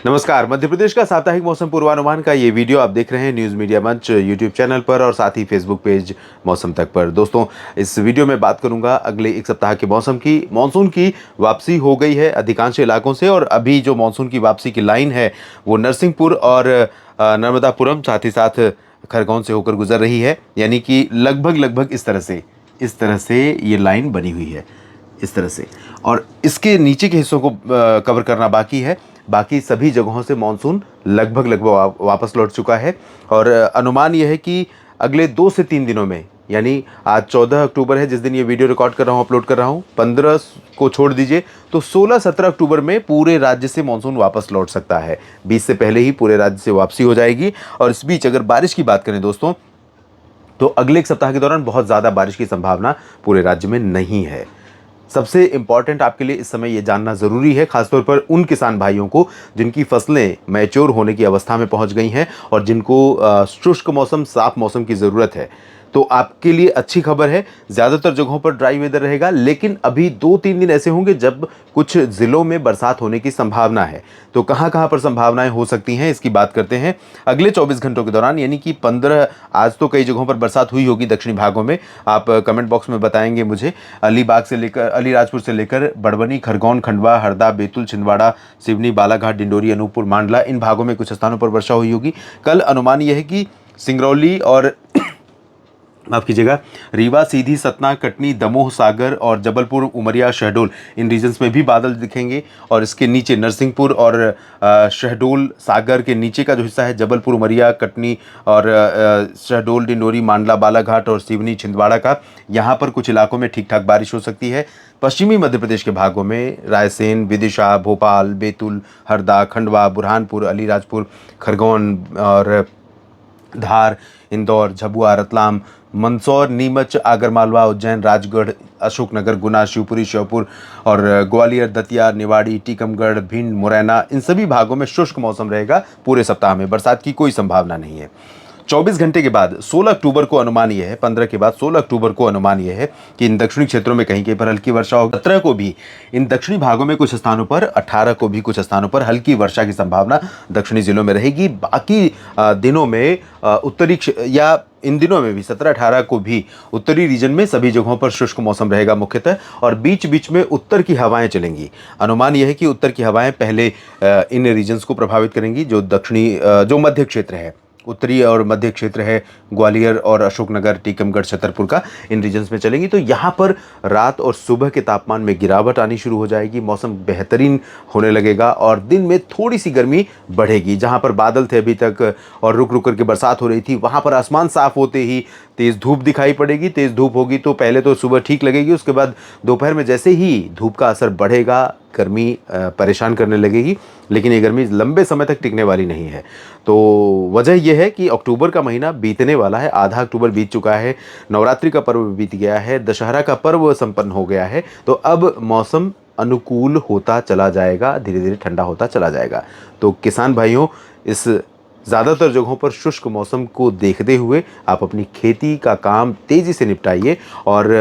नमस्कार। मध्य प्रदेश का साप्ताहिक मौसम पूर्वानुमान का ये वीडियो आप देख रहे हैं न्यूज़ मीडिया मंच यूट्यूब चैनल पर और साथ ही फेसबुक पेज मौसम तक पर। दोस्तों, इस वीडियो में बात करूंगा अगले एक सप्ताह के मौसम की। मानसून की वापसी हो गई है अधिकांश इलाकों से और अभी जो मानसून की वापसी की लाइन है वो नरसिंहपुर और नर्मदापुरम साथ ही साथ खरगोन से होकर गुजर रही है। यानी कि लगभग इस तरह से ये लाइन बनी हुई है, इस तरह से। और इसके नीचे के हिस्सों को कवर करना बाकी है। बाकी सभी जगहों से मानसून लगभग वापस लौट चुका है और अनुमान यह है कि अगले 2 से 3 दिनों में, यानी आज 14 अक्टूबर है जिस दिन ये वीडियो रिकॉर्ड कर रहा हूँ, अपलोड कर रहा हूँ, 15 को छोड़ दीजिए तो 16-17 अक्टूबर में पूरे राज्य से मानसून वापस लौट सकता है। 20 से पहले ही पूरे राज्य से वापसी हो जाएगी। और इस बीच अगर बारिश की बात करें दोस्तों, तो अगले एक सप्ताह के दौरान बहुत ज़्यादा बारिश की संभावना पूरे राज्य में नहीं है। सबसे इंपॉर्टेंट आपके लिए इस समय ये जानना ज़रूरी है, खासतौर पर उन किसान भाइयों को जिनकी फसलें मैच्योर होने की अवस्था में पहुंच गई हैं और जिनको शुष्क मौसम, साफ मौसम की ज़रूरत है। तो आपके लिए अच्छी खबर है, ज़्यादातर जगहों पर ड्राई वेदर रहेगा, लेकिन अभी 2-3 दिन ऐसे होंगे जब कुछ ज़िलों में बरसात होने की संभावना है। तो कहाँ कहाँ पर संभावनाएं हो सकती हैं, इसकी बात करते हैं। अगले 24 घंटों के दौरान, यानी कि 15, आज तो कई जगहों पर बरसात हुई होगी दक्षिणी भागों में, आप कमेंट बॉक्स में बताएंगे मुझे। अलीबाग से लेकर, अलीराजपुर से लेकर बड़बनी, खरगोन, खंडवा, हरदा, बैतूल, छिंदवाड़ा, सिवनी, बालाघाट, डिंडोरी, अनूपपुर, मांडला, इन भागों में कुछ स्थानों पर वर्षा हुई होगी। कल अनुमान यह है कि सिंगरौली और माफ कीजिएगा, रीवा, सीधी, सतना, कटनी, दमोह, सागर और जबलपुर, उमरिया, शहडोल, इन रीजन्स में भी बादल दिखेंगे। और इसके नीचे नरसिंहपुर और शहडोल, सागर के नीचे का जो हिस्सा है, जबलपुर, उमरिया, कटनी और शहडोल, डिंडोरी, मांडला, बालाघाट और सिवनी, छिंदवाड़ा का, यहाँ पर कुछ इलाकों में ठीक ठाक बारिश हो सकती है। पश्चिमी मध्य प्रदेश के भागों में रायसेन, विदिशा, भोपाल, बैतूल, हरदा, खंडवा, बुरहानपुर, अलीराजपुर, खरगोन और धार, इंदौर, झबुआ, रतलाम, मंदसौर, नीमच, आगरमालवा, उज्जैन, राजगढ़, अशोकनगर, गुना, शिवपुरी, श्योपुर और ग्वालियर, दतिया, निवाड़ी, टीकमगढ़, भिंड, मुरैना, इन सभी भागों में शुष्क मौसम रहेगा। पूरे सप्ताह में बरसात की कोई संभावना नहीं है। 24 घंटे के बाद 16 अक्टूबर को अनुमान यह है, 15 के बाद 16 अक्टूबर को अनुमान यह है कि इन दक्षिणी क्षेत्रों में कहीं कहीं पर हल्की वर्षा होगी। 17 को भी इन दक्षिणी भागों में कुछ स्थानों पर, 18 को भी कुछ स्थानों पर हल्की वर्षा की संभावना दक्षिणी जिलों में रहेगी। बाकी दिनों में उत्तरी या इन दिनों में भी 17-18 को भी उत्तरी रीजन में सभी जगहों पर शुष्क मौसम रहेगा मुख्यतः, और बीच बीच में उत्तर की हवाएं चलेंगी। अनुमान यह है कि उत्तर की हवाएं पहले इन रीजन्स को प्रभावित करेंगी, जो दक्षिणी, जो मध्य क्षेत्र है, उत्तरी और मध्य क्षेत्र है, ग्वालियर और अशोकनगर, टीकमगढ़, छतरपुर का, इन रीजन्स में चलेंगी। तो यहाँ पर रात और सुबह के तापमान में गिरावट आनी शुरू हो जाएगी, मौसम बेहतरीन होने लगेगा और दिन में थोड़ी सी गर्मी बढ़ेगी। जहाँ पर बादल थे अभी तक और रुक रुक करके बरसात हो रही थी, वहाँ पर आसमान साफ होते ही तेज़ धूप दिखाई पड़ेगी। तेज़ धूप होगी तो पहले तो सुबह ठीक लगेगी, उसके बाद दोपहर में जैसे ही धूप का असर बढ़ेगा, गर्मी परेशान करने लगेगी। लेकिन ये गर्मी लंबे समय तक टिकने वाली नहीं है। तो वजह यह है कि अक्टूबर का महीना बीतने वाला है, आधा अक्टूबर बीत चुका है, नवरात्रि का पर्व बीत गया है, दशहरा का पर्व संपन्न हो गया है। तो अब मौसम अनुकूल होता चला जाएगा, धीरे धीरे ठंडा होता चला जाएगा। तो किसान भाइयों, इस ज़्यादातर जगहों पर शुष्क मौसम को देखते हुए आप अपनी खेती का काम तेज़ी से निपटाइए। और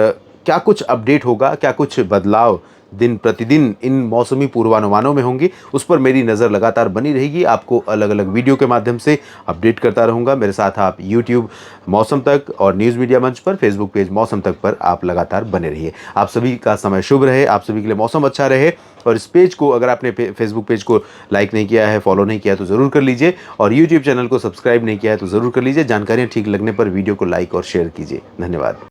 क्या कुछ अपडेट होगा, क्या कुछ बदलाव दिन प्रतिदिन इन मौसमी पूर्वानुमानों में होंगे, उस पर मेरी नज़र लगातार बनी रहेगी। आपको अलग अलग वीडियो के माध्यम से अपडेट करता रहूँगा। मेरे साथ आप यूट्यूब मौसम तक और न्यूज़ मीडिया मंच पर, फेसबुक पेज मौसम तक पर आप लगातार बने रहिए। आप सभी का समय शुभ रहे, आप सभी के लिए मौसम अच्छा रहे। और इस पेज को, अगर आपने फेसबुक पेज को लाइक नहीं किया है, फॉलो नहीं किया है, तो ज़रूर कर लीजिए। और यूट्यूब चैनल को सब्सक्राइब नहीं किया है तो ज़रूर कर लीजिए। जानकारियाँ ठीक लगने पर वीडियो को लाइक और शेयर कीजिए। धन्यवाद।